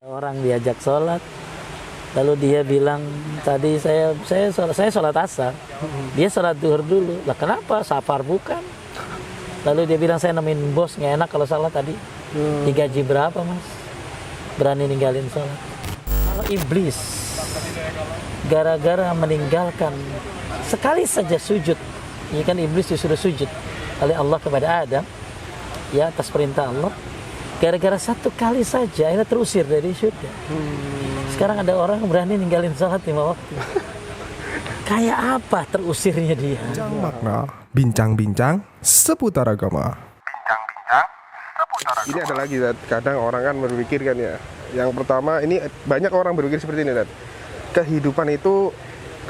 Orang diajak sholat, lalu dia bilang tadi saya sholat asar, dia sholat duhur dulu. Lah kenapa? Safar bukan? Lalu dia bilang saya nemuin bos nggak enak kalau sholat tadi. Digaji berapa mas? Berani ninggalin sholat? Kalau iblis gara-gara meninggalkan sekali saja sujud, ini kan iblis disuruh sujud oleh Allah kepada Adam, ya atas perintah Allah. Gara-gara satu kali saja akhirnya terusir dari surga. Sekarang ada orang berani ninggalin sholat 5 waktu. Kayak apa terusirnya dia? Bincang makna, bincang-bincang seputar agama. Ini ada lagi, Dad. Kadang orang kan berpikir kan ya. Yang pertama, ini banyak orang berpikir seperti ini, Dad. Kehidupan itu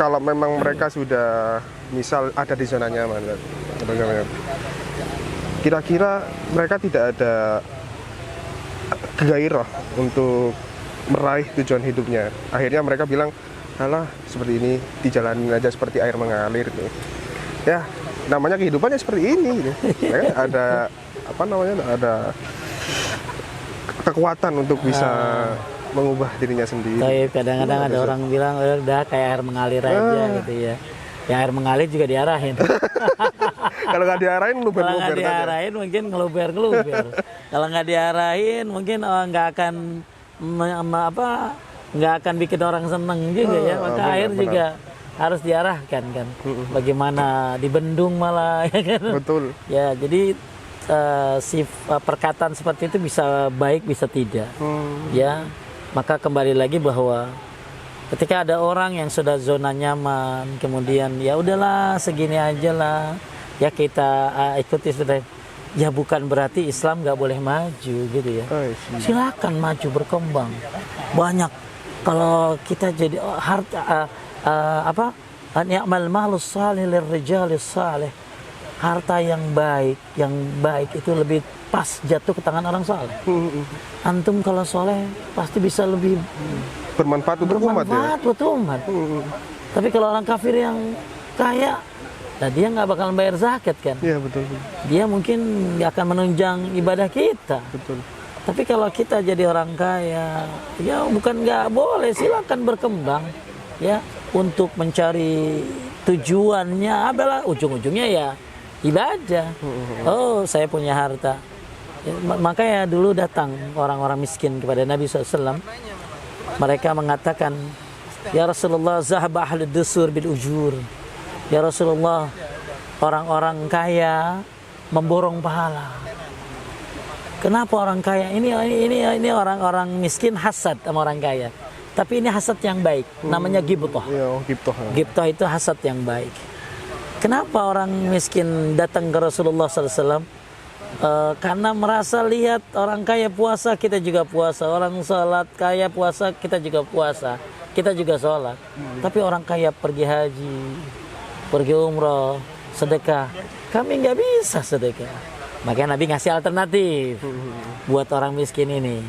kalau memang mereka sudah misal ada di zona nyaman, Dad. Kira-kira mereka tidak ada gairah untuk meraih tujuan hidupnya. Akhirnya mereka bilang, alah seperti ini, dijalanin aja seperti air mengalir gitu. Ya, namanya kehidupannya seperti ini gitu. Ada apa namanya? Ada kekuatan untuk bisa mengubah dirinya sendiri. Tapi kadang-kadang ada orang bilang udah kayak air mengalir aja gitu ya. Yang air mengalir juga diarahin. Kalau nggak diarahin ngeluber-ngeluber. Kalau nggak diarahin mungkin ngeluber-ngeluber. Kalau nggak diarahin mungkin nggak akan nggak akan bikin orang seneng juga ya. Maka air juga harus diarahkan kan. Bagaimana dibendung malah ya kan. Betul. Ya jadi perkataan seperti itu bisa baik bisa tidak. Ya maka kembali lagi bahwa ketika ada orang yang sudah zona nyaman, kemudian ya udahlah segini aja lah, ya kita ikuti sudah. Ya bukan berarti Islam nggak boleh maju gitu ya. Silakan maju berkembang. Banyak kalau kita jadi harta ni'mal malus salih lirrijalis salih. Harta yang baik itu lebih pas jatuh ke tangan orang saleh. Antum kalau soleh pasti bisa lebih Bermanfaat untuk umat ya. Tapi kalau orang kafir yang kaya, nah dia nggak bakal bayar zakat kan? Iya betul. Dia mungkin nggak akan menunjang ibadah kita. Betul. Tapi kalau kita jadi orang kaya, ya bukan nggak boleh, silakan berkembang, ya untuk mencari tujuannya adalah ujung-ujungnya ya ibadah. Oh saya punya harta, ya, makanya dulu datang orang-orang miskin kepada Nabi SAW. Mereka mengatakan, ya Rasulullah, zahaba ahli dusur bil ujur. Ya Rasulullah, orang-orang kaya memborong pahala. Kenapa orang kaya ini orang-orang miskin hasad sama orang kaya. Tapi ini hasad yang baik, namanya ghibthah. Ghibthah itu hasad yang baik. Kenapa orang miskin datang ke Rasulullah SAW? Karena merasa lihat orang kaya puasa, kita juga puasa. Orang sholat kaya puasa, kita juga puasa. Kita juga sholat. Tapi orang kaya pergi haji, pergi umroh, sedekah. Kami nggak bisa sedekah. Makanya Nabi ngasih alternatif buat orang miskin ini.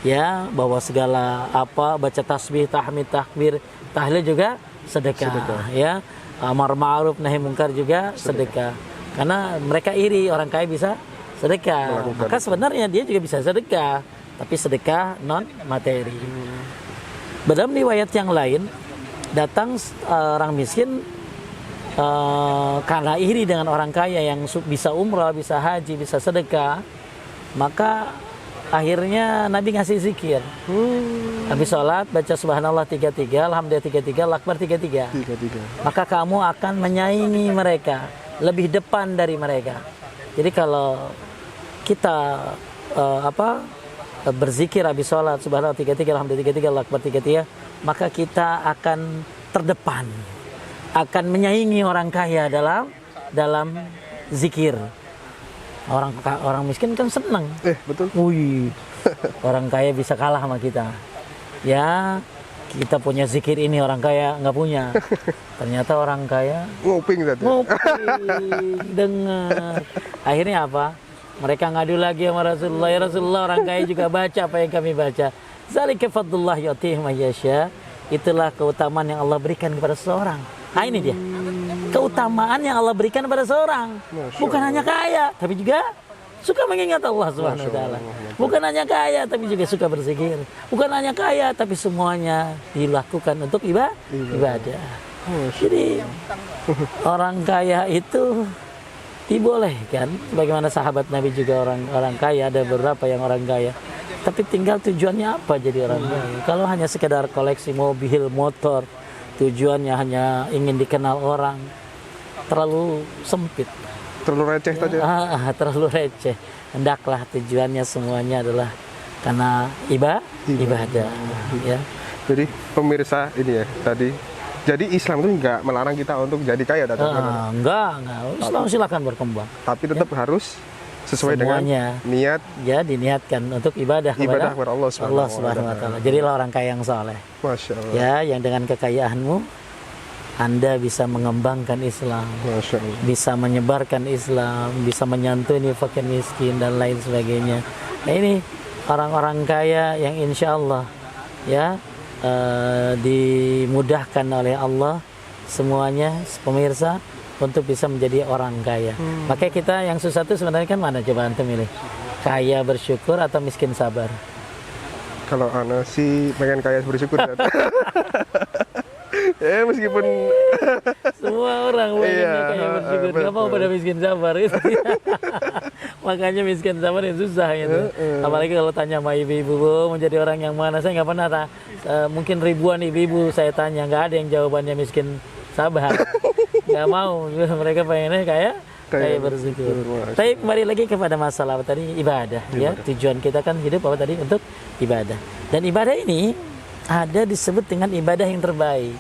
Ya, bahwa segala baca tasbih, tahmid, takbir, tahlil juga sedekah. Ya, amar ma'ruf nahi mungkar juga sedekah. Karena mereka iri orang kaya bisa sedekah. Maka sebenarnya dia juga bisa sedekah, tapi sedekah non materi. Dalam riwayat yang lain, datang orang miskin karena iri dengan orang kaya yang bisa umrah, bisa haji, bisa sedekah, maka akhirnya Nabi ngasih zikir. Habis sholat baca subhanallah 33, alhamdulillah 33, Allahu akbar 33. Maka kamu akan menyaingi mereka, lebih depan dari mereka. Jadi kalau kita berzikir habis sholat subhanallah 33, alhamdulillah 33, Allahu akbar 33, maka kita akan terdepan, akan menyaingi orang kaya dalam zikir. Orang miskin kan senang. Betul. Wih, orang kaya bisa kalah sama kita. Ya, kita punya zikir ini orang kaya nggak punya. Ternyata orang kaya Nguping saja. Dengar. Akhirnya apa? Mereka ngadu lagi sama Rasulullah. Ya Rasulullah, orang kaya juga baca apa yang kami baca. Zalika fadlullah yu'tihi man yasha. Itulah keutamaan yang Allah berikan kepada seseorang. Nah ini dia. Keutamaan yang Allah berikan kepada seorang. Bukan hanya kaya, tapi juga suka mengingat Allah Subhanahu wa taala. Bukan hanya kaya tapi juga suka berzikir. Bukan hanya kaya tapi semuanya dilakukan untuk ibadah. Jadi orang kaya itu dibolehkan, bagaimana sahabat Nabi juga orang kaya, ada beberapa yang orang kaya. Tapi tinggal tujuannya apa jadi orang kaya. Kalau hanya sekedar koleksi mobil, motor, tujuannya hanya ingin dikenal orang, terlalu sempit. Terlalu receh saja. Terlalu receh. Hendaklah tujuannya semuanya adalah karena ibadah. Ya. Jadi pemirsa ini ya tadi. Jadi Islam itu nggak melarang kita untuk jadi kaya, enggak. Islam silakan berkembang. Tapi tetap harus sesuai semuanya dengan niat. Ya, diniatkan untuk ibadah kepada Allah Subhanahu wa taala. Jadilah orang kaya yang saleh. Masya Allah. Ya, yang dengan kekayaanmu Anda bisa mengembangkan Islam, Masya Allah. bisa menyebarkan Islam, bisa menyantuni fakir miskin dan lain sebagainya. Nah, ini orang-orang kaya yang insya Allah ya dimudahkan oleh Allah semuanya pemirsa untuk bisa menjadi orang kaya. Makanya kita yang susah itu sebenarnya kan mana, coba antum milih, kaya bersyukur atau miskin sabar? Kalau ana sih pengen kaya bersyukur. Meskipun semua orang pengennya kaya bersyukur, nggak mau betul. pada miskin sabar gitu. Makanya miskin sabar yang susah gitu. Apalagi kalau tanya sama ibu-ibu, "Bu, menjadi orang yang mana?" Saya nggak pernah mungkin ribuan ibu-ibu saya tanya, nggak ada yang jawabannya miskin sabar. Nggak mau, mereka pengennya kaya bersyukur. Tapi kembali lagi kepada masalah tadi, ibadah. Ya, tujuan kita kan hidup apa tadi, untuk ibadah. Dan ibadah ini ada disebut dengan ibadah yang terbaik.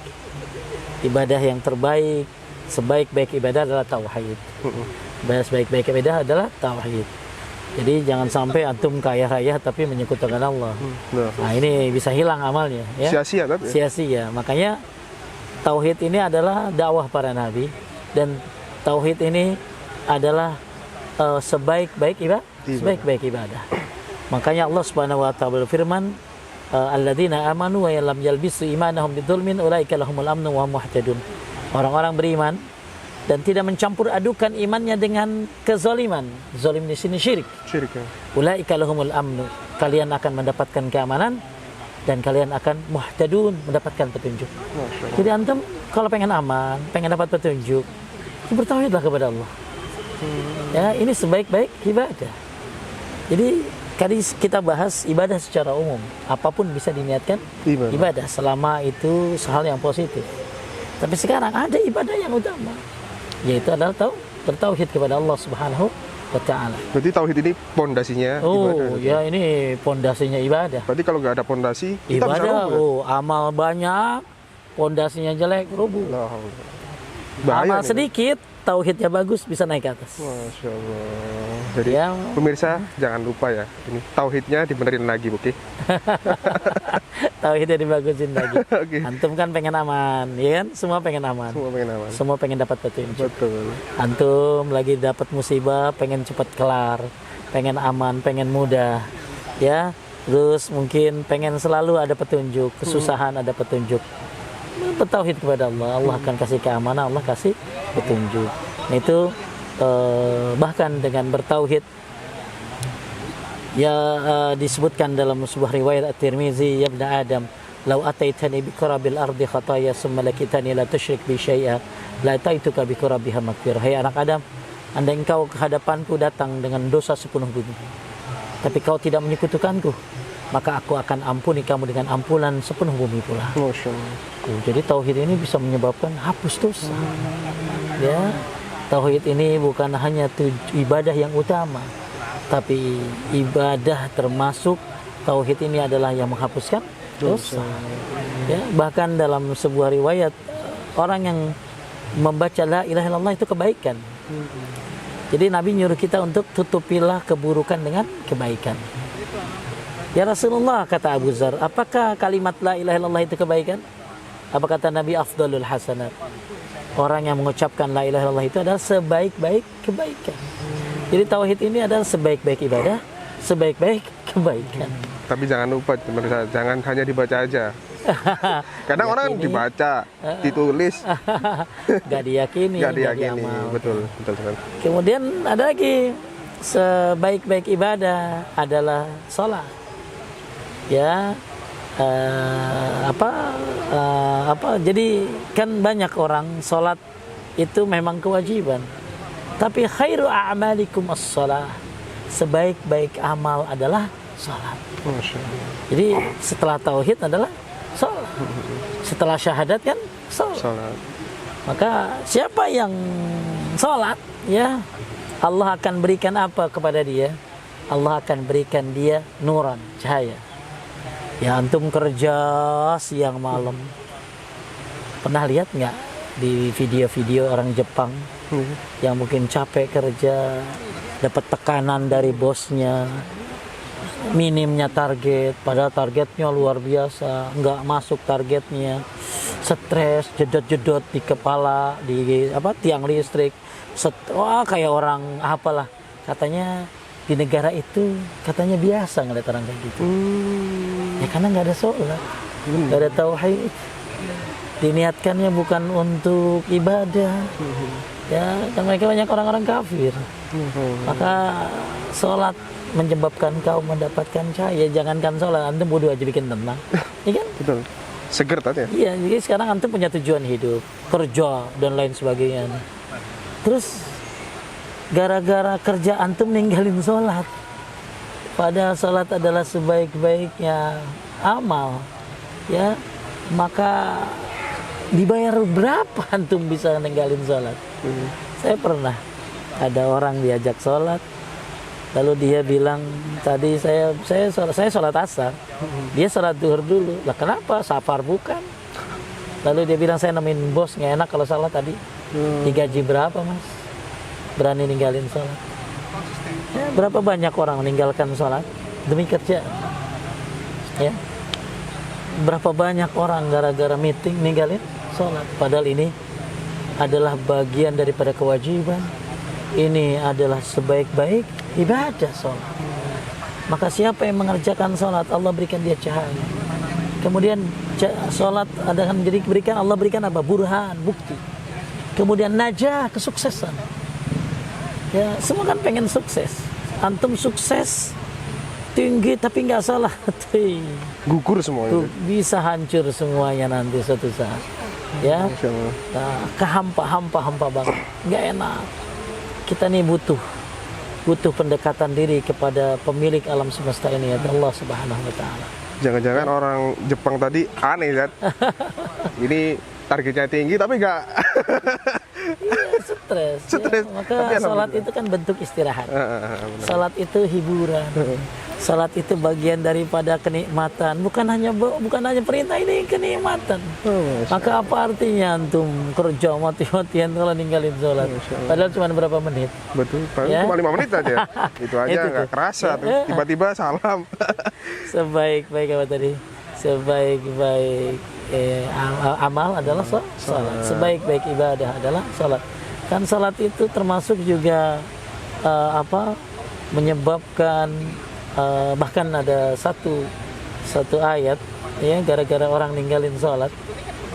Ibadah yang terbaik, sebaik-baik ibadah adalah tauhid. Ibadah sebaik-baik ibadah adalah tauhid. Jadi jangan sampai antum kaya raya tapi menyekutukan Allah. Nah, ini bisa hilang amalnya, ya. Sia-sia kan? Sia-sia. Makanya tauhid ini adalah dakwah para nabi, dan tauhid ini adalah sebaik-baik ibadah. Makanya Allah Subhanahu wa taala berfirman, alladzina amanu wa lam yalbisu imanahum bidzulmin ulaika lahumul amnu wa hum muhtadun. Orang-orang beriman dan tidak mencampur adukan imannya dengan kezaliman. Zalim di sini syirik. Ya. Ulaika lahumul amnu. Kalian akan mendapatkan keamanan dan kalian akan muhtadun, mendapatkan petunjuk. Jadi antum kalau pengen aman, pengen dapat petunjuk, bertauhidlah kepada Allah. Ya, ini sebaik-baik ibadah. Jadi tadi kita bahas ibadah secara umum, apapun bisa diniatkan ibadah selama itu hal yang positif. Tapi sekarang ada ibadah yang utama, yaitu adalah bertauhid kepada Allah Subhanahu wa taala. Berarti tauhid ini pondasinya ibadah. Ya, ini pondasinya ibadah. Berarti kalau nggak ada pondasi, kita bisa Ibadah, rubuh. amal banyak, pondasinya jelek, rubuh. Bahaya Amal nih. sedikit, tauhidnya bagus, bisa naik ke atas. Masya Allah. Jadi Ya. pemirsa jangan lupa ya, ini tauhidnya dibenerin lagi, Oke? Tauhidnya dibagusin lagi. Oke. Antum kan pengen aman, ya kan? Semua pengen aman. Semua pengen aman. Semua pengen dapat petunjuk. Betul. Antum lagi dapat musibah, pengen cepat kelar, pengen aman, pengen mudah, ya. Terus mungkin pengen selalu ada petunjuk, kesusahan ada petunjuk. Bertauhid kepada Allah, Allah akan kasih keamanan, Allah kasih petunjuk. Nah, itu bahkan dengan bertauhid ya disebutkan dalam sebuah riwayat At-Tirmizi, ya ibn Adam, "Lau ataitani bi qurabil ardi khataya summa lakitani la tusyrik bi syai'a la ataituka bi qurabiha maghfirah." Hai anak Adam, andai engkau ke hadapanku datang dengan dosa sepenuh bumi, tapi kau tidak menyekutukanku, maka aku akan ampuni kamu dengan ampunan sepenuh bumi pula. Masya Allah. Jadi tauhid ini bisa menyebabkan hapus dosa. Ya, tauhid ini bukan hanya ibadah yang utama, tapi ibadah termasuk tauhid ini adalah yang menghapuskan dosa. Ya, bahkan dalam sebuah riwayat, orang yang membaca la ilaha illallah itu kebaikan. Jadi Nabi nyuruh kita untuk tutupilah keburukan dengan kebaikan. Ya Rasulullah, kata Abu Dzar, apakah kalimat la ilaha illallah itu kebaikan? Apa kata Nabi? Afdalul hasanat. Orang yang mengucapkan la ilaha illallah itu adalah sebaik-baik kebaikan. Jadi tauhid ini adalah sebaik-baik ibadah, sebaik-baik kebaikan. Tapi jangan lupa, pemirsa, jangan hanya dibaca aja. Kadang orang dibaca, ditulis, Gak diyakini, nggak nggak diyakini. diamal. Betul. Kemudian ada lagi sebaik-baik ibadah adalah sholat. Ya, jadi kan banyak orang sholat itu memang kewajiban. Tapi khairu a'malikum as-shalah. Sebaik-baik amal adalah sholat. Jadi setelah tauhid adalah sholat. Setelah syahadat kan sholat. Maka siapa yang sholat, ya Allah akan berikan apa kepada dia? Allah akan berikan dia nuran, cahaya. Ya antum kerja siang malam. Pernah lihat nggak di video-video orang Jepang yang mungkin capek kerja, dapat tekanan dari bosnya, minimnya target, padahal targetnya luar biasa, nggak masuk targetnya, stres, jedot-jedot di kepala, di tiang listrik, wah kayak orang apalah, katanya di negara itu katanya biasa ngeliat orang kayak gitu. Ya karena nggak ada sholat, nggak ada tauhid, diniatkannya bukan untuk ibadah. Ya kan mereka banyak orang-orang kafir. Maka sholat menyebabkan kau mendapatkan cahaya. Jangankan sholat, antum bodoh aja bikin tenang. Iya kan? Betul. Seger tadi ya? Iya, jadi sekarang antum punya tujuan hidup, kerja dan lain sebagainya. Terus gara-gara kerja antum ninggalin sholat. Padahal sholat adalah sebaik-baiknya amal. Ya, maka dibayar berapa antum bisa ninggalin sholat? Saya pernah ada orang diajak sholat, lalu dia bilang tadi saya sholat asar, dia sholat duhur dulu. Lah kenapa? Safar bukan? Lalu dia bilang saya nemuin bos nggak enak kalau sholat tadi. Digaji berapa mas? Berani ninggalin sholat? Ya, berapa banyak orang meninggalkan sholat demi kerja? Ya, berapa banyak orang gara-gara meeting ninggalin sholat? Padahal ini adalah bagian daripada kewajiban. Ini adalah sebaik-baik ibadah sholat. Maka siapa yang mengerjakan sholat, Allah berikan dia cahaya. Kemudian sholat akan jadi berikan, Allah berikan apa? Burhan, bukti. Kemudian najah, kesuksesan. Ya, semua kan pengen sukses. Antum sukses tinggi tapi nggak salah, gugur semuanya. Bisa hancur semuanya nanti suatu saat. Ya, nah, kehampa banget, nggak enak. Kita nih butuh pendekatan diri kepada pemilik alam semesta ini, ya Allah Subhanahu Wa Taala. Jangan-jangan orang Jepang tadi aneh kan? Ini targetnya tinggi tapi nggak. Iya, stres. Ya. Maka salat itu kan bentuk istirahat. Salat itu hiburan. Salat itu bagian daripada kenikmatan. Bukan hanya perintah, ini kenikmatan. Maka apa artinya antum kerja mati-matian kalau ninggalin salat? Padahal cuma berapa menit. Betul. Ya? Cuma 5 menit aja. Itu aja nggak kerasa tuh. Tiba-tiba salam. Sebaik-baik apa tadi? Sebaik-baik amal adalah salat. Sebaik-baik ibadah adalah salat. Kan salat itu termasuk juga menyebabkan bahkan ada satu ayat ya, gara-gara orang ninggalin salat,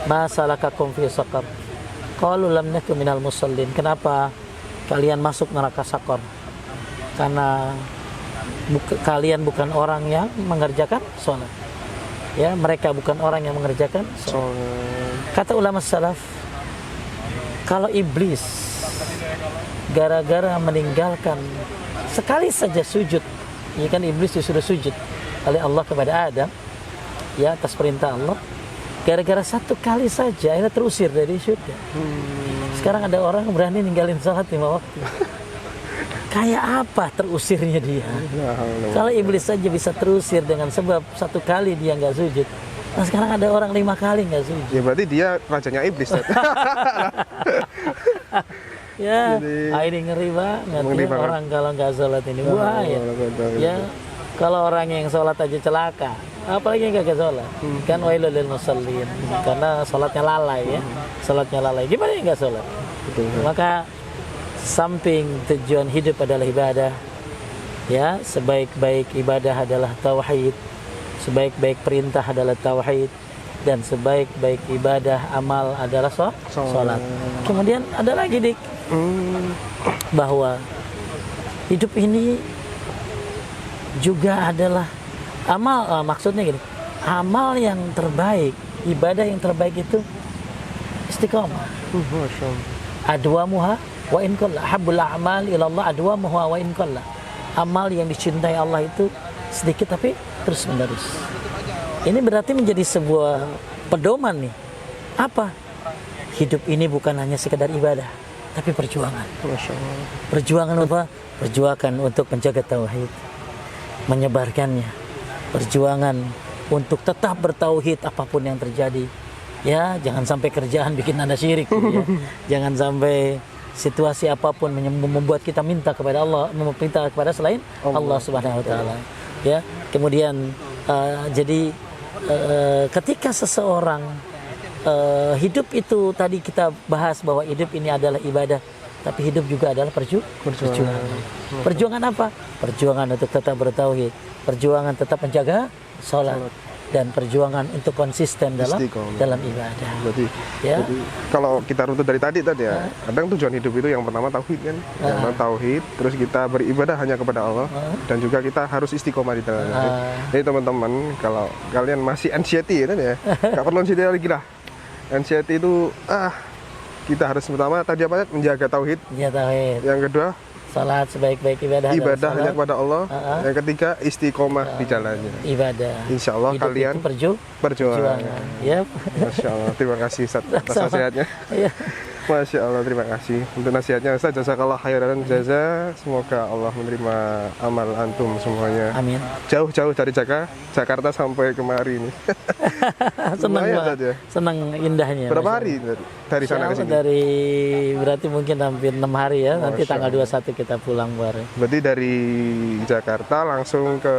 masalakakum fi saqar qalu lam nakum minal musallin. Kenapa kalian masuk neraka sakor? Karena kalian bukan orang yang mengerjakan salat. Ya, mereka bukan orang yang mengerjakan salat. Kata ulama salaf, kalau iblis gara-gara meninggalkan sekali saja sujud, ya kan iblis disuruh sujud oleh Allah kepada Adam, ya atas perintah Allah, gara-gara satu kali saja akhirnya terusir dari surga. Sekarang ada orang berani ninggalin salat 5 waktu. Kayak apa terusirnya dia? Kalau iblis saja bisa terusir dengan sebab satu kali dia nggak sujud. Nah sekarang ada orang 5 kali nggak sujud. Ya berarti dia rajanya iblis. Ya, ini ngeri banget ya, orang kalau nggak sholat ini bahaya. Ya, kalau orang yang sholat aja celaka, apalagi yang nggak sholat. Kan wailul lil musallin, karena sholatnya lalai ya. Sholatnya lalai. Gimana yang nggak sholat? Maka samping tujuan hidup adalah ibadah, ya sebaik-baik ibadah adalah tauhid, sebaik-baik perintah adalah tauhid, dan sebaik-baik ibadah amal adalah sholat. Kemudian ada lagi bahwa hidup ini juga adalah amal, maksudnya gini, amal yang terbaik, ibadah yang terbaik itu istiqomah. Masya Allah. Adwamuha wa in qalla, habbul a'mal ila Allah adwamuha wa in qalla. Amal yang dicintai Allah itu sedikit tapi terus menerus. Ini berarti menjadi sebuah pedoman nih. Apa? Hidup ini bukan hanya sekedar ibadah, tapi perjuangan. Masya Allah. Perjuangan apa? Perjuangan untuk menjaga tauhid, menyebarkannya. Perjuangan untuk tetap bertauhid apapun yang terjadi. Ya, jangan sampai kerjaan bikin Anda syirik gitu ya. Jangan sampai situasi apapun membuat kita minta kepada Allah, meminta kepada selain Allah Subhanahu wa taala. Ya. Kemudian jadi ketika seseorang hidup itu tadi kita bahas bahwa hidup ini adalah ibadah, tapi hidup juga adalah perjuangan. Perjuangan apa? Perjuangan untuk tetap bertauhid, perjuangan tetap menjaga sholat, dan perjuangan untuk konsisten Istiqomah. dalam ibadah. Berarti, Ya. berarti kalau kita runtut dari tadi ya, kadang tujuan hidup itu yang pertama tauhid kan, yang pertama tauhid, terus kita beribadah hanya kepada Allah, dan juga kita harus istiqomah di dalamnya. Jadi teman-teman, kalau kalian masih anxiety kan ya, nggak perlu anxiety lagi lah. Anxiety itu kita harus pertama tadi apa ya, menjaga tauhid. Ya, tauhid. Yang kedua salat sebaik-baik ibadah adalah ibadah salat. hanya kepada Allah. Yang ketiga istiqomah di jalannya. Ibadah. Insya Allah Hidup kalian itu berjuang. perjuangan. Ya. Masya Allah, terima kasih Ustaz atas Sama. nasihatnya. Ya. Masya Allah, terima kasih untuk nasihatnya Ustaz. Jazakallah khairan jaza. Semoga Allah menerima amal antum semuanya. Amin. Jauh-jauh dari Jakarta sampai kemari ini. Senang Lumayan, Pak. Ustaz, ya. Senang indahnya. Berapa Masya hari dari sana ke Allah. sini? Dari berarti mungkin hampir 6 hari ya. Nanti Masya tanggal 21 kita pulang bareng. Berarti dari Jakarta langsung ke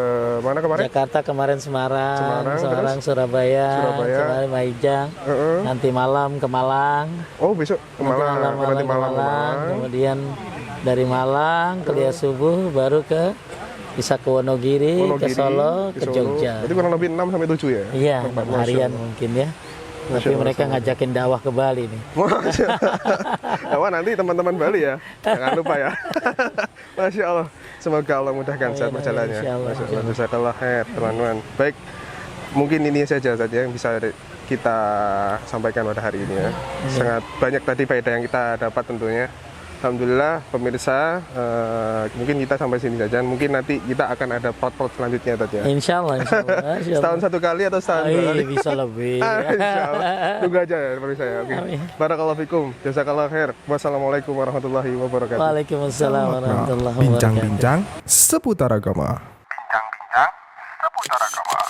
mana kemarin? Jakarta kemarin Semarang, Semarang, Surabaya, Surabaya. kemarin Maijang, Heeh. nanti malam ke Malang, Oh besok ke Malang, nanti ke Malang, Malang. kemudian dari Malang kuliah subuh baru ke bisa ke Wonogiri, ke Solo, ke Jogja. Berarti kurang lebih 6 sampai 7 ya? Iya, Tempat, 6 harian mungkin ya. Tapi Allah, mereka ngajakin dakwah ke Bali nih. Masya Allah. Wah, nanti teman-teman Bali ya, jangan lupa ya. Masya Allah. Semoga Allah mudahkan saat perjalanannya. Insya Allah. Masya Allah. Jazakallah khair, teman-teman. Baik, mungkin ini saja yang bisa kita sampaikan pada hari ini ya. Sangat banyak tadi faedah yang kita dapat tentunya. Alhamdulillah pemirsa, mungkin kita sampai sini saja. Mungkin nanti kita akan ada part-part selanjutnya tadi ya. Insya Allah, insya Allah. Insya Allah. Setahun satu kali atau setahun dua kali? Bisa lebih. Insya Allah. Tunggu aja ya pemirsa ya. Oke. Amin. Barakallahu fikum. Jazakallah khair. Wassalamualaikum warahmatullahi wabarakatuh. Waalaikumsalam warahmatullahi wabarakatuh. Bincang-bincang seputar agama. Bincang-bincang seputar agama.